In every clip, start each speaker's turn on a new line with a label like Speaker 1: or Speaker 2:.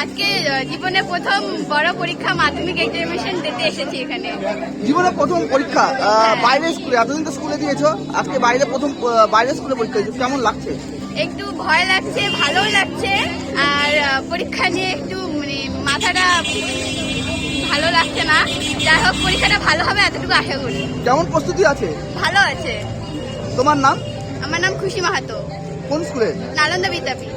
Speaker 1: আজকে জীবনে প্রথম বড় পরীক্ষা মাধ্যমিক এক্সামিনেশন দিতে এসেছি এখানে।
Speaker 2: জীবনে প্রথম পরীক্ষা বাইরে স্কুলে, এতদিন তো স্কুলে দিয়েছো, আজকে বাইরে প্রথম বাইরে স্কুলে পরীক্ষা দিয়েছো, কেমন লাগছে?
Speaker 1: একটু ভয় লাগছে, ভালোও লাগছে, আর পরীক্ষা নিয়ে একটু মানে মাথাটা ভালো লাগছে না। যাই হোক, পরীক্ষাটা ভালো হবে এতটুকু আশা করি।
Speaker 2: কেমন প্রস্তুতি আছে?
Speaker 1: ভালো আছে।
Speaker 2: তোমার নাম?
Speaker 1: আমার নাম খুশি মাহাতো।
Speaker 2: কোন স্কুলে?
Speaker 1: নালন্দা বিদ্যাপীঠ।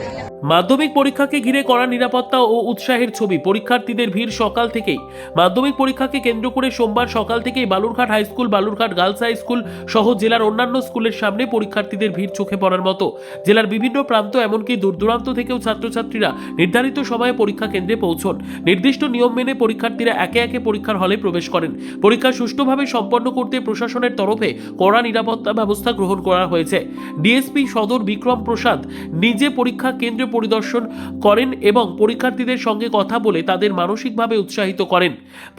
Speaker 3: মাধ্যমিক পরীক্ষাকে ঘিরে কড়া নিরাপত্তা ও উৎসাহের ছবি। পরীক্ষার্থীদের ভিড় সকাল থেকেই। মাধ্যমিক পরীক্ষাকে কেন্দ্র করে সোমবার সকাল থেকেই Balurghat high school, Balurghat girls high school সহ জেলার অন্যান্য স্কুলের সামনে পরীক্ষার্থীদের ভিড় চোখে পড়ার মতো। জেলার বিভিন্ন প্রান্ত এমনকি দূর দূরান্ত থেকেও ছাত্রছাত্রীরা নির্ধারিত সময়ে পরীক্ষা কেন্দ্রে পৌঁছন। নির্দিষ্ট নিয়ম মেনে পরীক্ষার্থীরা একে একে পরীক্ষার হলে প্রবেশ করেন। পরীক্ষা সুষ্ঠুভাবে সম্পন্ন করতে প্রশাসনের তরফে কড়া নিরাপত্তা ব্যবস্থা গ্রহণ করা হয়েছে। ডিএসপি সদর বিক্রম প্রসাদ নিজে পরীক্ষা কেন্দ্র পরিদর্শন করেন এবং পরীক্ষার্থীদের সঙ্গে কথা বলে তাদের মানসিকভাবে উৎসাহিত করেন।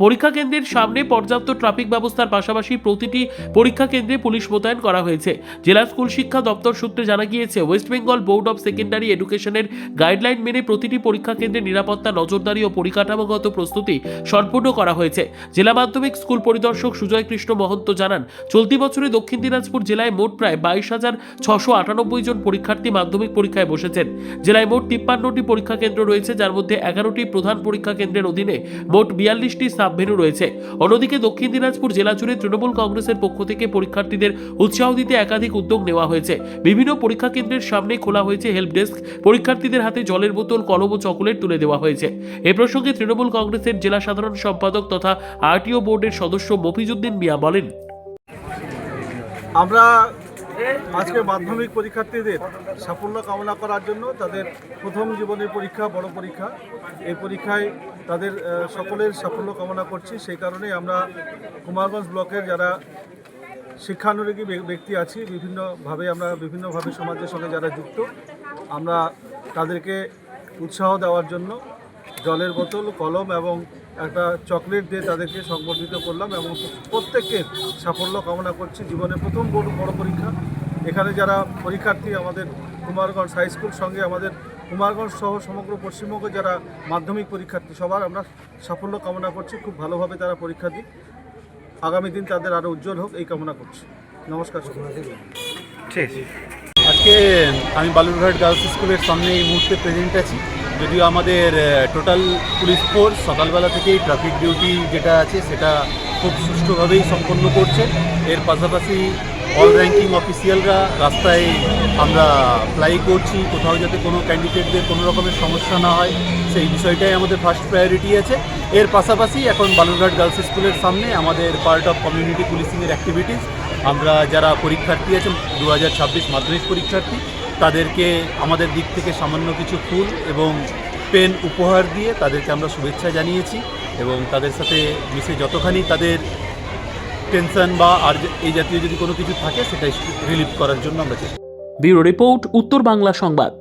Speaker 3: পরীক্ষা কেন্দ্রের সামনে পর্যাপ্ত ট্রাফিক ব্যবস্থার পাশাপাশি প্রতিটি পরীক্ষা কেন্দ্রে পুলিশ মোতায়েন করা হয়েছে। জেলা স্কুল শিক্ষা দপ্তর সূত্রে জানা গিয়েছে, West Bengal board of secondary এডুকেশনের গাইডলাইন মেনে প্রতিটি পরীক্ষা কেন্দ্রে নিরাপত্তা, নজরদারি ও পরিকাঠামোগত প্রস্তুতি সম্পূর্ণ করা হয়েছে। জেলা মাধ্যমিক স্কুল পরিদর্শক সুজয় কৃষ্ণ মহন্ত জানান, চলতি বছরে দক্ষিণ দিনাজপুর জেলায় মোট প্রায় 22,698 জন পরীক্ষার্থী মাধ্যমিক পরীক্ষায় বসেছেন। জেলায় মোট 53টি পরীক্ষা কেন্দ্র রয়েছে, যার মধ্যে 11টি প্রধান পরীক্ষা কেন্দ্রের অধীনে মোট 42টি সাবভেন্যু রয়েছে। অন্যদিকে দক্ষিণ দিনাজপুর জেলা জুড়ে তৃণমূল কংগ্রেসের পক্ষ থেকে পরীক্ষার্থীদের উৎসাহ দিতে একাধিক উদ্যোগ নেওয়া হয়েছে। বিভিন্ন পরীক্ষা কেন্দ্রের সামনে খোলা হয়েছে হেল্প ডেস্ক। পরীক্ষার্থীদের হাতে জলের বোতল, কলম ও চকোলেট তুলে দেওয়া হয়েছে। এ প্রসঙ্গে তৃণমূল কংগ্রেসের জেলা সাধারণ সম্পাদক তথা আরটিও বোর্ডের সদস্য মফিজউদ্দিন মিয়া বলেন,
Speaker 4: আমরা আজকে মাধ্যমিক পরীক্ষার্থীদের সাফল্য কামনা করার জন্য তাদের প্রথম জীবনের পরীক্ষা, বড় পরীক্ষা, এই পরীক্ষায় তাদের সকলের সাফল্য কামনা করছি। সেই কারণে আমরা কুমারগঞ্জ ব্লকের যারা শিক্ষানুরাগী ব্যক্তি আছি, বিভিন্নভাবে সমাজের সঙ্গে যারা যুক্ত, আমরা তাদেরকে উৎসাহ দেওয়ার জন্য জলের বোতল, কলম এবং একটা চকলেট দিয়ে তাদেরকে সংবর্ধিত করলাম এবং প্রত্যেকের সাফল্য কামনা করছি। জীবনের প্রথম বড় পরীক্ষা। এখানে যারা পরীক্ষার্থী, আমাদের কুমারগঞ্জ হাই স্কুল সঙ্গে আমাদের কুমারগঞ্জ সহ সমগ্র পশ্চিমবঙ্গে যারা মাধ্যমিক পরীক্ষার্থী, সবার আমরা সাফল্য কামনা করছি। খুব ভালোভাবে তারা পরীক্ষা দিক, আগামী দিন তাদের আরও উজ্জ্বল হোক, এই কামনা করছি। নমস্কার।
Speaker 5: ঠিক, আজকে আমি বালুরঘাট গার্লস স্কুলের সামনে এই মুহূর্তে প্রেজেন্ট আছি। যদিও আমাদের টোটাল পুলিশ ফোর্স সকালবেলা থেকেই ট্রাফিক ডিউটি যেটা আছে সেটা খুব সুষ্ঠুভাবেই সম্পন্ন করছে। এর পাশাপাশি অল র্যাঙ্কিং অফিসিয়ালরা রাস্তায় আমরা ফ্লাই করছি, কোথাও যাতে কোনো ক্যান্ডিডেটদের কোনো রকমের সমস্যা না হয় সেই বিষয়টাই আমাদের ফার্স্ট প্রায়োরিটি আছে। এর পাশাপাশি এখন বালুরঘাট গার্লস স্কুলের সামনে আমাদের পার্ট অফ কমিউনিটি পুলিশিংয়ের অ্যাক্টিভিটিস, আমরা যারা পরীক্ষার্থী আছেন 2026 মাধ্যমিক পরীক্ষার্থী, তাদেরকে আমাদের দিক থেকে সামান্য কিছু ফুল এবং পেন উপহার দিয়ে তাদেরকে আমরা শুভেচ্ছা জানিয়েছি এবং তাদের সাথে মিশে যতখানি তাদের টেনশন বা আর এই জাতীয় যদি কোনো কিছু থাকে সেটা রিলিভ করার জন্য আমরা চেষ্টা।
Speaker 3: ব্যুরো রিপোর্ট, উত্তর বাংলা সংবাদ।